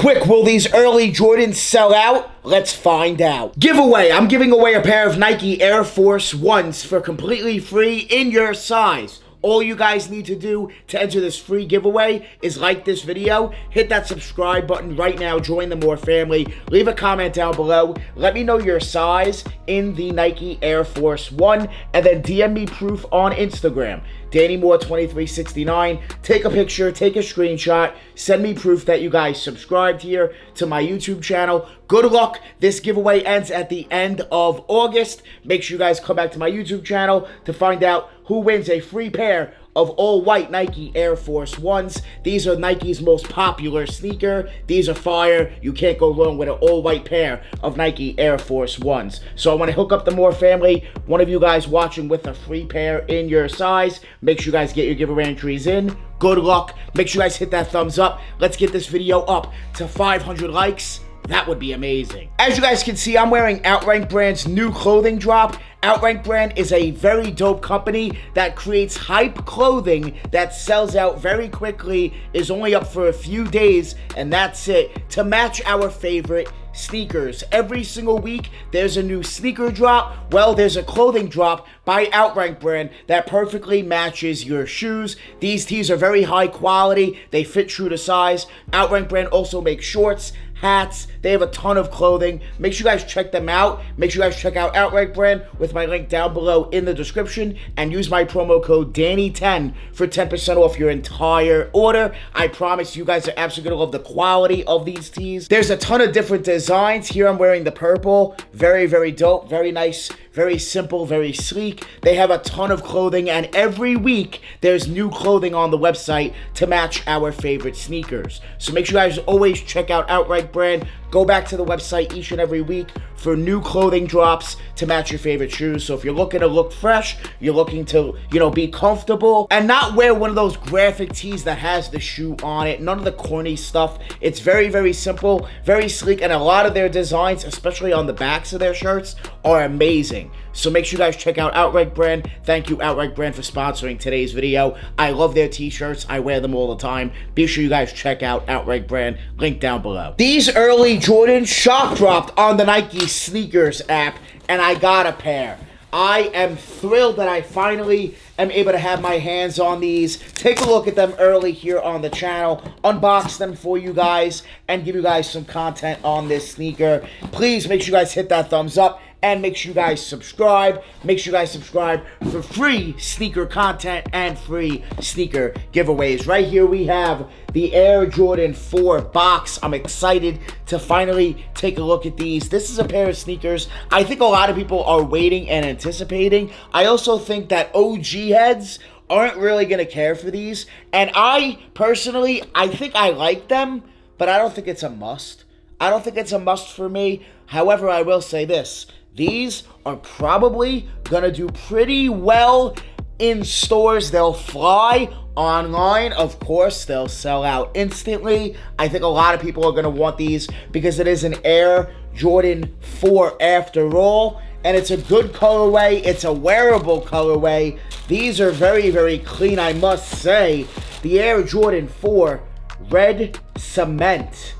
quick will these early Jordans sell out? Let's find out. Giveaway. I'm giving away a pair of Nike Air Force Ones for completely free in your size. All you guys need to do to enter this free giveaway is like this video, hit that subscribe button right now, join the Moore family, leave a comment down below, let me know your size in the Nike Air Force One, and then DM me proof on Instagram, DannyMoore2369. Take a picture, take a screenshot, send me proof that you guys subscribed here to my YouTube channel. Good luck. This giveaway ends at the end of August. Make sure you guys come back to my YouTube channel to find out who wins a free pair of all-white Nike Air Force Ones. These are Nike's most popular sneaker. These are fire. You can't go wrong with an all-white pair of Nike Air Force Ones. So I want to hook up the Moore family. One of you guys watching with a free pair in your size. Make sure you guys get your giveaway entries in. Good luck. Make sure you guys hit that thumbs up. Let's get this video up to 500 likes. That would be amazing. As you guys can see, I'm wearing Outrank Brand's new clothing drop. Outrank Brand is a very dope company that creates hype clothing that sells out very quickly, is only up for a few days, and that's it, to match our favorite sneakers. Every single week, there's a new sneaker drop. Well, there's a clothing drop by Outrank Brand that perfectly matches your shoes. These tees are very high quality. They fit true to size. Outrank Brand also makes shorts, hats. They have a ton of clothing. Make sure you guys check them out. Make sure you guys check out Outrank Brand with my link down below in the description, and use my promo code Danny10 for 10% off your entire order. I promise you guys are absolutely gonna love the quality of these tees. There's a ton of different designs. Here I'm wearing the purple. Very, very dope. Very nice. Very simple. Very sleek. They have a ton of clothing, and every week there's new clothing on the website to match our favorite sneakers. So make sure you guys always check out Outrank Brand. Go back to the website each and every week for new clothing drops to match your favorite shoes. So if you're looking to look fresh, you're looking to, be comfortable and not wear one of those graphic tees that has the shoe on it, none of the corny stuff. It's very, very simple, very sleek, and a lot of their designs, especially on the backs of their shirts, are amazing. So make sure you guys check out Outrank Brand. Thank you, Outrank Brand, for sponsoring today's video. I love their t-shirts. I wear them all the time. Be sure you guys check out Outrank Brand. Link down below. These early Jordans shock dropped on the Nike Sneakers app, and I got a pair. I am thrilled that I finally am able to have my hands on these. Take a look at them early here on the channel. Unbox them for you guys and give you guys some content on this sneaker. Please make sure you guys hit that thumbs up. And make sure you guys subscribe. Make sure you guys subscribe for free sneaker content and free sneaker giveaways. Right here we have the Air Jordan 4 box. I'm excited to finally take a look at these. This is a pair of sneakers I think a lot of people are waiting and anticipating. I also think that OG heads aren't really going to care for these. And I think I like them, but I don't think it's a must. I don't think it's a must for me. However, I will say this. These are probably gonna do pretty well in stores. They'll fly online. Of course, they'll sell out instantly. I think a lot of people are gonna want these because it is an Air Jordan 4 after all. And it's a good colorway. It's a wearable colorway. These are very, very clean, I must say. The Air Jordan 4 Red Cement.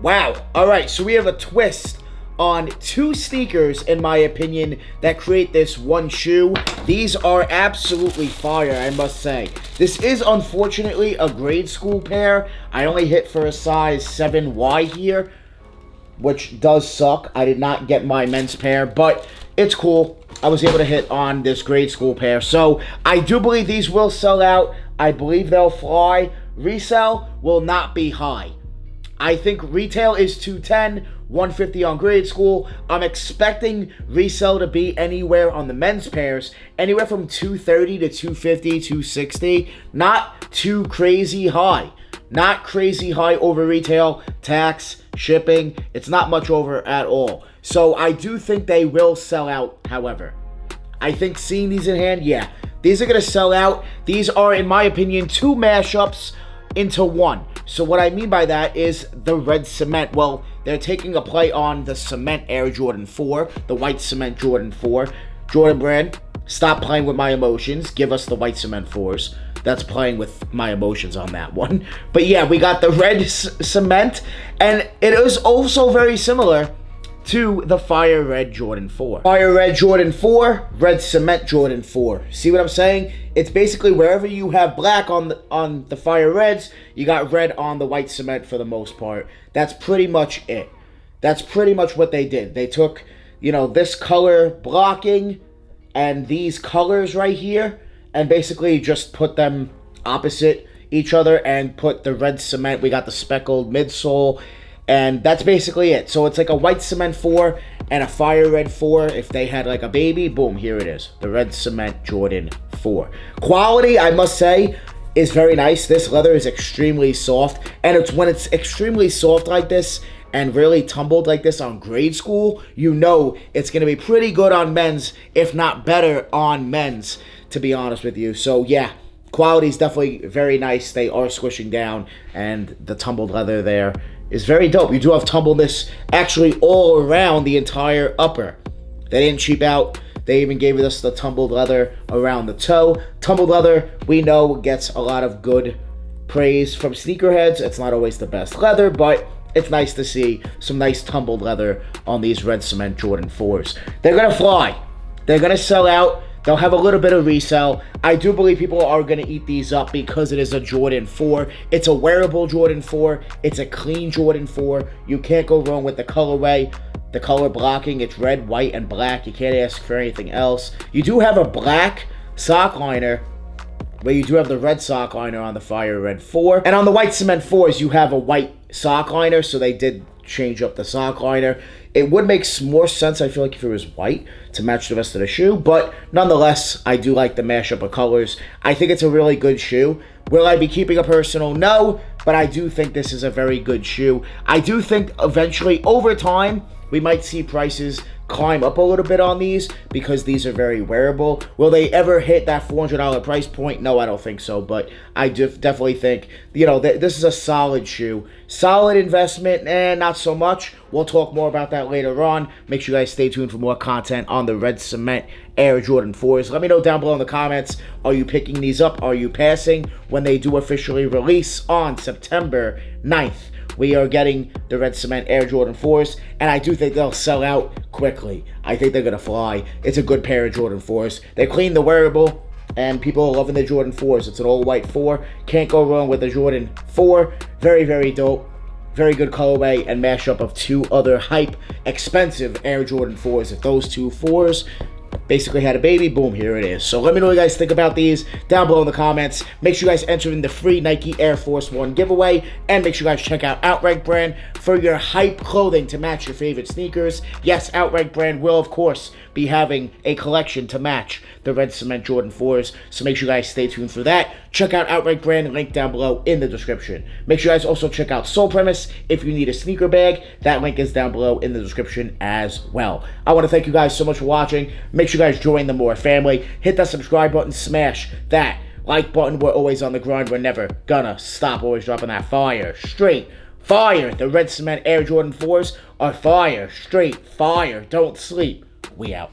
Wow. All right, so we have a twist on two sneakers, in my opinion, that create this one shoe. These are absolutely fire, I must say. This is unfortunately a grade school pair. I only hit for a size 7Y here, which does suck. I did not get my men's pair, but it's cool. I was able to hit on this grade school pair. So I do believe these will sell out. I believe they'll fly. Resale will not be high. I think retail is $210, $150 on grade school. I'm expecting resale to be anywhere on the men's pairs, anywhere from $230 to $250, $260. Not too crazy high. Not crazy high over retail, tax, shipping. It's not much over at all. So I do think they will sell out, however. I think seeing these in hand, yeah, these are going to sell out. These are, in my opinion, two mashups into one. So what I mean by that is the red cement. Well, they're taking a play on the cement Air Jordan 4, the white cement Jordan 4. Jordan Brand, stop playing with my emotions. Give us the white cement 4s. That's playing with my emotions on that one. But yeah, we got the red cement, and it is also very similar to the Fire Red Jordan 4. Fire Red Jordan 4, Red Cement Jordan 4. See what I'm saying? It's basically wherever you have black on the Fire Reds, you got red on the white cement for the most part. That's pretty much it. That's pretty much what they did. They took, you know, this color blocking and these colors right here, and basically just put them opposite each other and put the red cement. We got the speckled midsole, and that's basically it. So it's like a white cement 4 and a fire red 4. If they had like a baby, boom, here it is. The red cement Jordan 4. Quality, I must say, is very nice. This leather is extremely soft, and it's when it's extremely soft like this and really tumbled like this on grade school, you know it's going to be pretty good on men's, if not better on men's, to be honest with you. So yeah, quality is definitely very nice. They are squishing down, and the tumbled leather there is very dope. You do have tumbleness actually all around the entire upper. They didn't cheap out. They even gave us the tumbled leather around the toe. Tumbled leather, we know, gets a lot of good praise from sneakerheads. It's not always the best leather, but it's nice to see some nice tumbled leather on these red cement Jordan 4s. They're going to fly. They're going to sell out. They'll have a little bit of resale. I do believe people are going to eat these up because it is a Jordan 4. It's a wearable Jordan 4. It's a clean Jordan 4. You can't go wrong with the colorway. The color blocking, it's red, white, and black. You can't ask for anything else. You do have a black sock liner, but you do have the red sock liner on the Fire Red 4. And on the white cement 4s, you have a white sock liner, so they did change up the sock liner. It would make more sense, I feel like, if it was white to match the rest of the shoe, but nonetheless, I do like the mashup of colors. I think it's a really good shoe. Will I be keeping a personal? No, but I do think this is a very good shoe. I do think eventually, over time, we might see prices climb up a little bit on these because these are very wearable. Will they ever hit that $400 price point? No, I don't think so, but I definitely think, you know, this is a solid shoe. Solid investment, not so much. We'll talk more about that later on. Make sure you guys stay tuned for more content on the red cement Air Jordan 4s. Let me know down below in the comments, are you picking these up? Are you passing when they do officially release on September 9th? We are getting the red cement Air Jordan 4s, and I do think they'll sell out quickly. I think they're going to fly. It's a good pair of Jordan 4s. They clean the wearable, and people are loving the Jordan 4s. It's an all-white 4. Can't go wrong with the Jordan 4. Very, very dope. Very good colorway and mashup of two other hype, expensive Air Jordan 4s. If those two 4s basically had a baby, boom, here it is. So let me know what you guys think about these down below in the comments. Make sure you guys enter in the free Nike Air Force 1 giveaway, and make sure you guys check out Outright Brand for your hype clothing to match your favorite sneakers. Yes, Outright Brand will, of course, be having a collection to match the red cement Jordan 4s, so make sure you guys stay tuned for that. Check out Outright Brand, link down below in the description. Make sure you guys also check out Sole Premise if you need a sneaker bag. That link is down below in the description as well. I want to thank you guys so much for watching. Make sure you guys join the More family. Hit that subscribe button, smash that like button. We're always on the grind. We're never gonna stop. Always dropping that fire, straight fire. The red cement Air Jordan 4s are fire, straight fire. Don't sleep. We out.